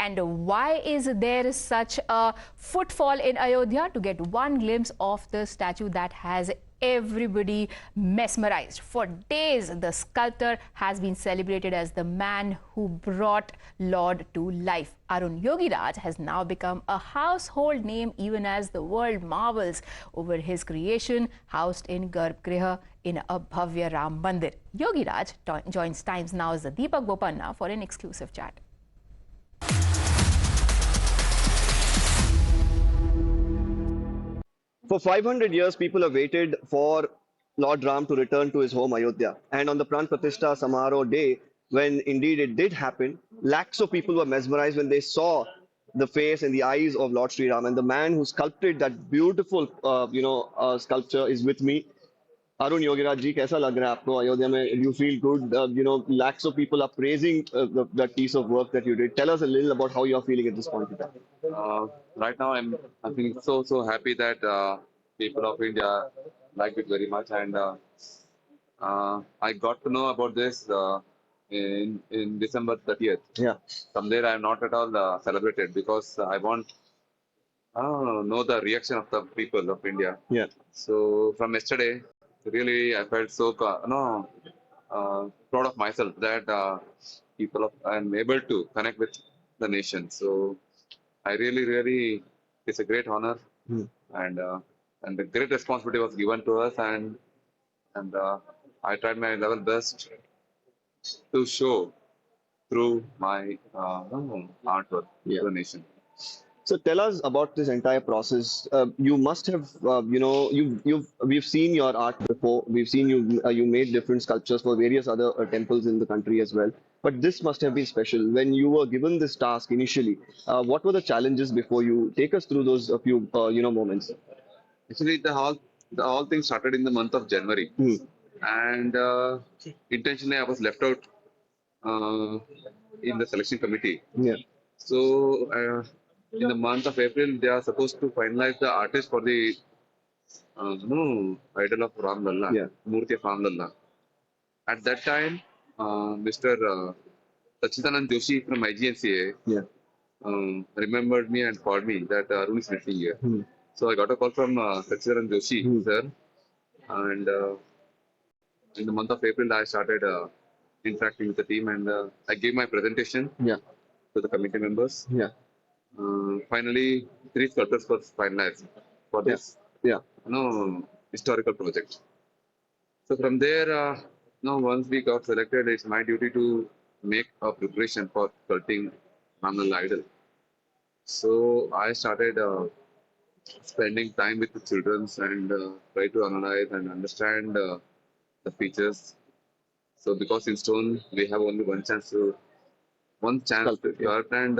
And why is there such a footfall in Ayodhya? To get one glimpse of the statue that has everybody mesmerized. For days, the sculptor has been celebrated as the man who brought Lord to life. Arun Yogiraj has now become a household name even as the world marvels over his creation housed in Garbhagriha in a Bhavya Ram Mandir. Yogiraj joins Times Now's Deepak Bopanna for an exclusive chat. For 500 years, people have waited for Lord Ram to return to his home Ayodhya. And on the Pran Pratishtha Samaro day, when indeed it did happen, lakhs of people were mesmerized when they saw the face and the eyes of Lord Sri Ram. And the man who sculpted that beautiful, sculpture is with me. Arun Yogiraj ji, कैसा लग रहा है आपको अयोध्या में? Do you feel good? Lakhs of people are praising that piece of work that you did. Tell us a little about how you are feeling at this point in time. Right now, I'm feeling so happy that people of India like it very much, and I got to know about this in December 30th. Yeah. From there, I am not at all celebrated because I want know the reaction of the people of India. Yeah. So from yesterday, really I felt so proud of myself that I'm able to connect with the nation. So I really, it's a great honor, and the great responsibility was given to us, and I tried my level best to show through my artwork to the nation. So tell us about this entire process. You must have, we've seen your art before. We've seen you made different sculptures for various other temples in the country as well. But this must have been special. When you were given this task initially, what were the challenges before you? Take us through those a few, moments. Actually, the whole thing started in the month of January, and intentionally I was left out in the selection committee. Yeah. So in the month of April, they are supposed to finalize the artist for the idol of Ram Lalla, Murti of Ram Lalla. At that time, Mr. Sachidanand Joshi from IGNCA remembered me and called me that Arun is meeting here. So I got a call from Sachidanand Joshi, sir, and in the month of April, I started interacting with the team, and I gave my presentation to the committee members. Finally, 3 sculptors were finalized for this historical project. So from there, once we got selected, it's my duty to make a preparation for sculpting Ram Lalla idol. So I started spending time with the children and try to analyze and understand the features. So because in stone we have only one chance to sculpt, and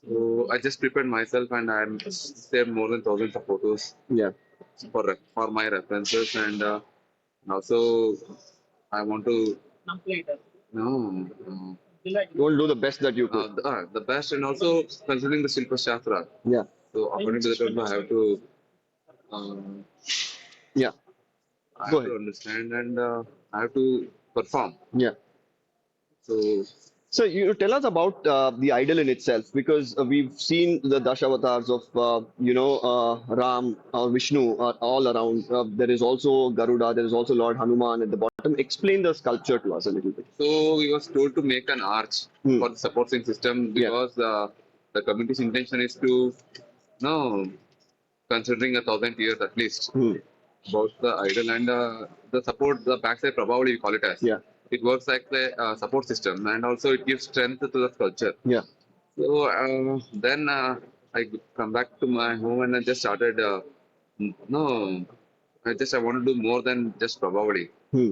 so I just prepared myself, and I'm saved more than thousands of photos for my references, and also I want to You will do the best that you could. the best, and also considering the Shilpa Shastra. Yeah. So according to the term, I have to I have to understand, and I have to perform. Yeah. So you tell us about the idol in itself, because we've seen the Dashavatars of Ram or Vishnu all around. There is also Garuda, there is also Lord Hanuman at the bottom. Explain the sculpture to us a little bit. So we was told to make an arch for the supporting system because the community's intention is to considering 1,000 years at least about the idol, and the support, the backside probably we call it as. It works like the support system, and also it gives strength to the sculpture. So then I come back to my home, and I just started. I want to do more than just probably.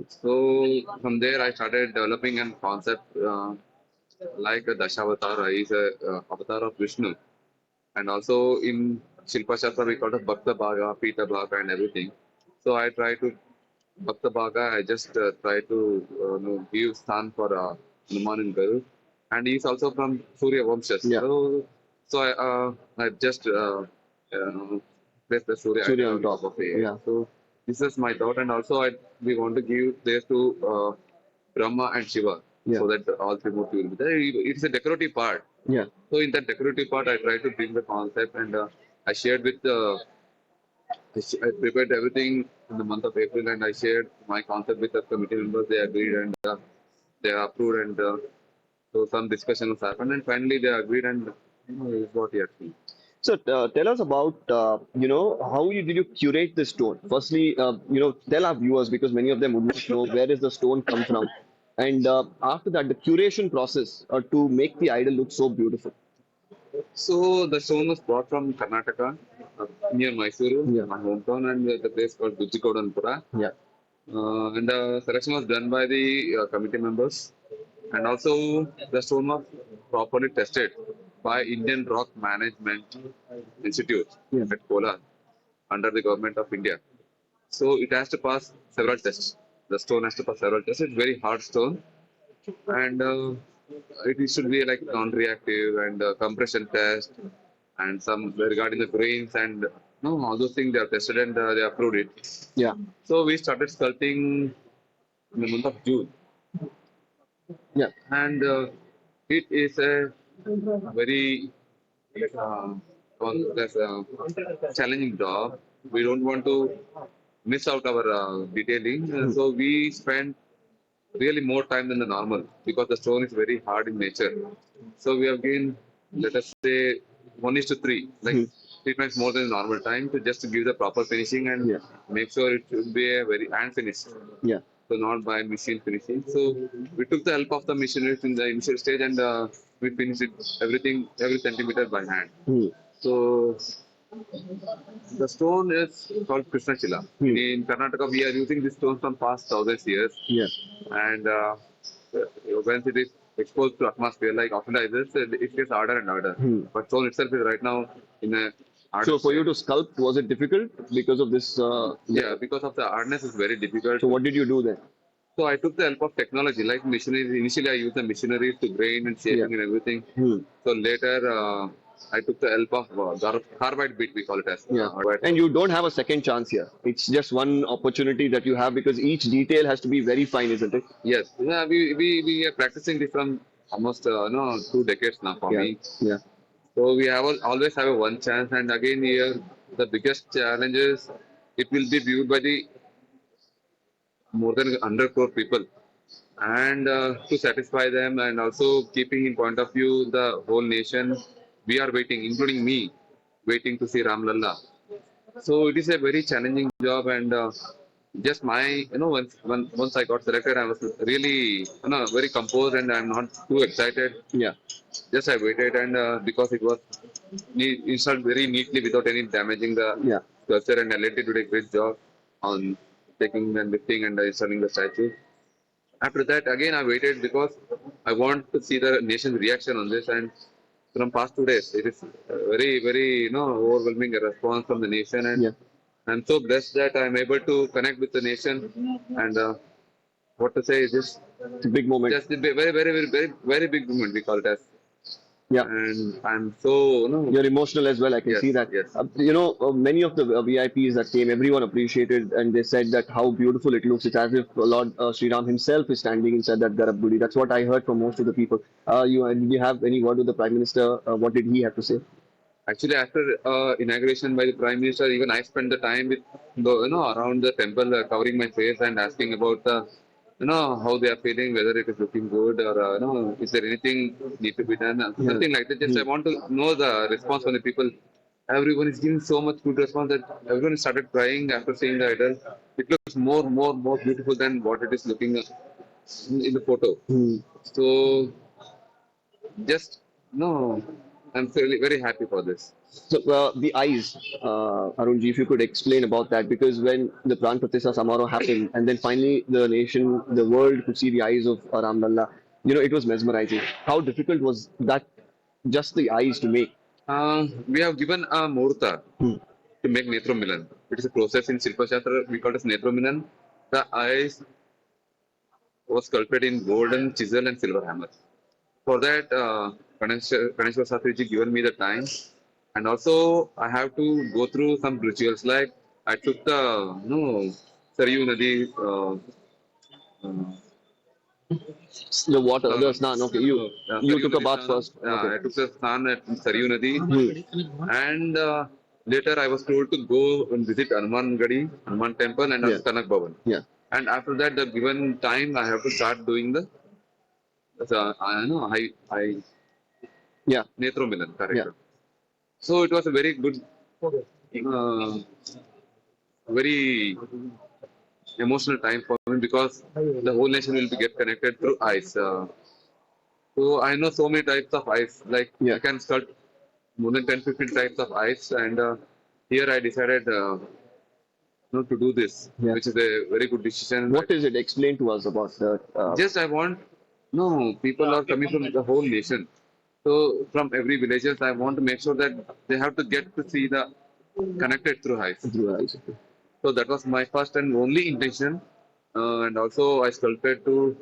So from there I started developing a concept like a Dashavatara is a avatar of Vishnu, and also in Shilpa Shastra we call it Bhakta Bhaga, Pita Bhaga, and everything. So I try to Bhakta Bhaga, I just try to give stan for Hanuman and Garu, and he's also from Surya Vamshas. So I just placed the Surya on top of it. So this is my thought, and also we want to give this to Brahma and Shiva. so that all three Murti will be there. It's a decorative part. Yeah. So in that decorative part, I try to bring the concept, and I shared with I prepared everything in the month of April, and I shared my concept with the committee members. They agreed, and they approved, and so some discussions happened, and finally they agreed, and is what you are seeing. So tell us about how did you curate the stone? Firstly, tell our viewers because many of them would not know where does the stone come from, and after that the curation process to make the idol look so beautiful. So the stone was brought from Karnataka, near Mysuru, my hometown, and the place called Bujjikodanpura. Yeah. And the selection was done by the committee members, and also the stone was properly tested by Indian Rock Management Institute at Kolar under the government of India. So it has to pass several tests. The stone has to pass several tests. It's very hard stone, and it should be like non-reactive and compression test, and some regarding the grains and no all those things they have tested, and they approved it. Yeah. So we started sculpting in the month of June. Yeah. And it is a very challenging job. We don't want to miss out our detailing, so we spend really more time than the normal because the stone is very hard in nature. So we have gained, let us say, 1:3, like 3 times more than the normal time to just to give the proper finishing and make sure it should be a very hand finished. Yeah. So not by machine finishing. So we took the help of the machinery in the initial stage, and we finished it everything every centimeter by hand. So the stone is called Krishnachila. In Karnataka, we are using this stone from past thousands years. Yeah. And once it is exposed to atmosphere like oxidizes, it gets harder and harder. But stone itself is right now in a So for you to sculpt, was it difficult because of this? Yeah, because of the hardness is very difficult. So what did you do then? So I took the help of technology, like machineries. Initially, I used the machineries to grain and shaping and everything. So later, I took the help of carbide bit, we call it as. And you don't have a second chance here. It's just one opportunity that you have because each detail has to be very fine, isn't it? Yes. Yeah, we are practicing this from almost 2 decades now for me. Yeah. So we have always have a one chance, and again here the biggest challenge is it will be viewed by the more than 100 crore people, and to satisfy them, and also keeping in point of view the whole nation, we are waiting, including me, waiting to see Ram Lalla. So it is a very challenging job, and just my once I got selected, I was really very composed, and I'm not too excited. Yeah. Just I waited, and because it was installed very neatly without any damaging the sculpture, and LNT did a great job on taking and lifting and installing the statue. After that, again I waited because I want to see the nation's reaction on this. And from past 2 days, it is very, very overwhelming response from the nation, and I'm so blessed that I'm able to connect with the nation. And what to say is this? It's a big moment. Just a very, very, very, very, very big moment. We call it as. Yeah. And I'm so You're emotional as well. I can see that. Yes. Many of the VIPs that came, everyone appreciated, and they said that how beautiful it looks. It's as if Lord Sri Ram himself is standing inside that Garbhagudi. That's what I heard from most of the people. Did you have any word with the Prime Minister? What did he have to say? Actually, after inauguration by the Prime Minister, even I spent the time with around the temple, covering my face and asking about how they are feeling, whether it is looking good, or is there anything need to be done, something like that. Just I want to know the response from the people. Everyone is giving so much good response that everyone started crying after seeing the idol. It looks more beautiful than what it is looking in the photo. So just I'm really very happy for this. So the eyes, Arunji, if you could explain about that, because when the Pran Pratishtha Samaroh happened, and then finally the nation, the world could see the eyes of Ram Lalla, it was mesmerizing. How difficult was that? Just the eyes to make. We have given a Murta to make Netromilan. It is a process in Shilpa Shastra, we call it as Netromilan. The eyes was sculpted in golden chisel and silver hammer. For that, Kaneshwar Shastriji given me the time, and also I have to go through some rituals. Like I took the Saryu Nadi The water, the snan. Okay, you took a bath first. Okay. I took the snan at Saryu Nadi, Hmm. and later I was told to go and visit Hanuman Temple, and Yeah. Kanak Bhavan. Yeah. And after that, the given time, I have to start doing I know, I Yeah. Netro Milan, correct. Yeah. So it was a very good, uh, very emotional time for me because the whole nation will be get connected through ice. So I know so many types of ice. Like Yeah. I can sculpt more than 10, 15 types of ice, and here I decided to do this, Yeah. which is a very good decision. What is it? Explain to us about the. Just I want, no, people are coming from the whole nation. So from every villages, I want to make sure that they have to get to see the connected through ice. Through eyes. So that was my first and only intention. And also I sculpted to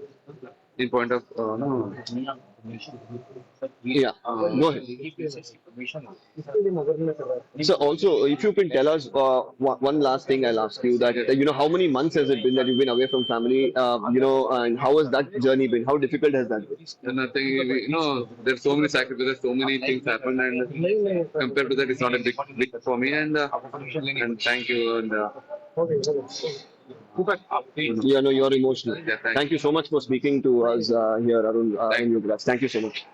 in point of no, Yeah. Go ahead. So also, if you can tell us one last thing, I'll ask you that how many months has it been that you've been away from family? And how has that journey been? How difficult has that been? and I think there's so many sacrifices, so many things happen, and compared to that, it's not a big for me. And thank you. And You're emotional. yeah, Thank you so much for speaking to us here, Arun Yogiraj. Thank you so much.